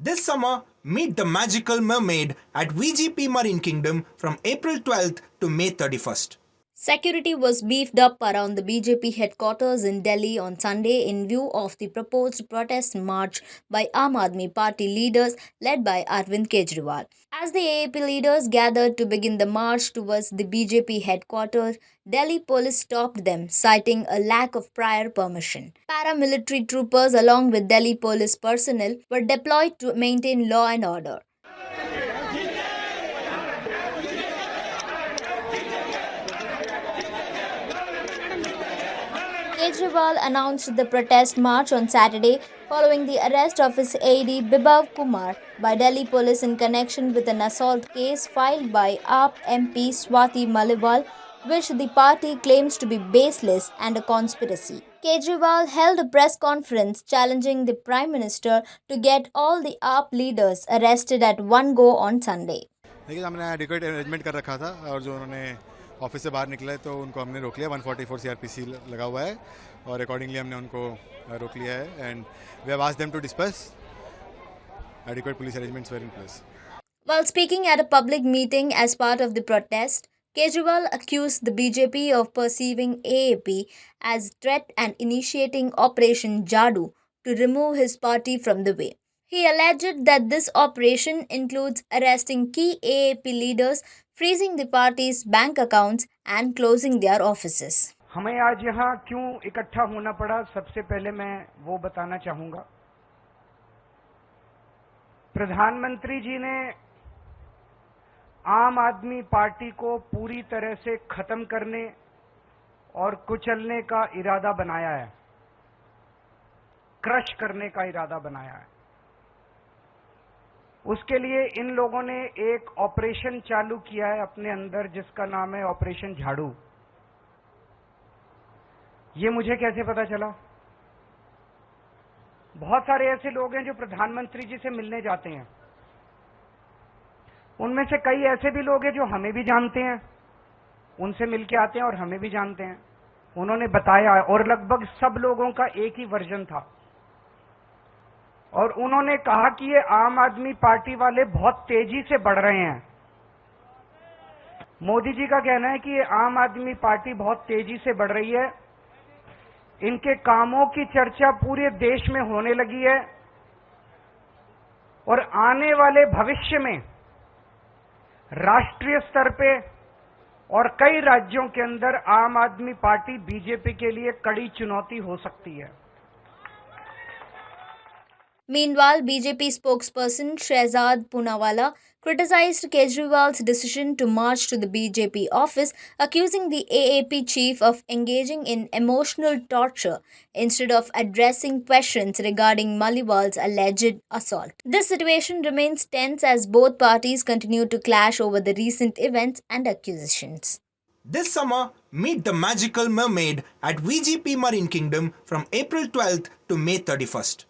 This summer, meet the magical mermaid at VGP Marine Kingdom from April 12th to May 31st. Security was beefed up around the BJP headquarters in Delhi on Sunday in view of the proposed protest march by Aam Aadmi Party leaders led by Arvind Kejriwal. As the AAP leaders gathered to begin the march towards the BJP headquarters, Delhi police stopped them, citing a lack of prior permission. Paramilitary troopers along with Delhi police personnel were deployed to maintain law and order. Kejriwal announced the protest march on Saturday following the arrest of his aide Bibhav Kumar by Delhi police in connection with an assault case filed by AAP MP Swati Maliwal, which the party claims to be baseless and a conspiracy. Kejriwal held a press conference challenging the Prime Minister to get all the AAP leaders arrested at one go on Sunday. देखिए हमने adequate arrangement कर रखा था और जो उन्होंने office से बाहर निकले तो उनको हमने रोक लिया 144 सीआरपीसी लगा हुआ है और अकॉर्डिंगली हमने उनको रोक लिया है and we have asked them to disperse adequate police arrangements were in place. While speaking at a public meeting as part of the protest, Kejriwal accused the BJP of perceiving AAP as threat and initiating Operation Jadu to remove his party from the way. He alleged that this operation includes arresting key AAP leaders, freezing the party's bank accounts, and closing their offices. हमें आज यहाँ क्यों इकट्ठा होना पड़ा, सबसे पहले मैं वो बताना चाहूंगा. प्रधानमंत्री जी ने आम आदमी पार्टी को पूरी तरह से खत्म करने और कुचलने का इरादा बनाया है, क्रश करने का इरादा बनाया है. उसके लिए इन लोगों ने एक ऑपरेशन चालू किया है अपने अंदर जिसका नाम है ऑपरेशन झाड़ू. ये मुझे कैसे पता चला? बहुत सारे ऐसे लोग हैं जो प्रधानमंत्री जी से मिलने जाते हैं. उनमें से कई ऐसे भी लोग हैं जो हमें भी जानते हैं, उनसे मिलके आते हैं और हमें भी जानते हैं. उन्होंने बताया और लगभग सब लोगों का एक ही वर्जन था और उन्होंने कहा कि ये आम आदमी पार्टी वाले बहुत तेजी से बढ़ रहे हैं. मोदी जी का कहना है कि ये आम आदमी पार्टी बहुत तेजी से बढ़ रही है, इनके कामों की चर्चा पूरे देश में होने लगी है और आने वाले भविष्य में राष्ट्रीय स्तर पे और कई राज्यों के अंदर आम आदमी पार्टी बीजेपी के लिए कड़ी चुनौती हो सकती है. Meanwhile, BJP spokesperson Shehzad Poonawalla criticized Kejriwal's decision to march to the BJP office, accusing the AAP chief of engaging in emotional torture instead of addressing questions regarding Maliwal's alleged assault. This situation remains tense as both parties continue to clash over the recent events and accusations. This summer, meet the magical mermaid at VGP Marine Kingdom from April 12th to May 31st.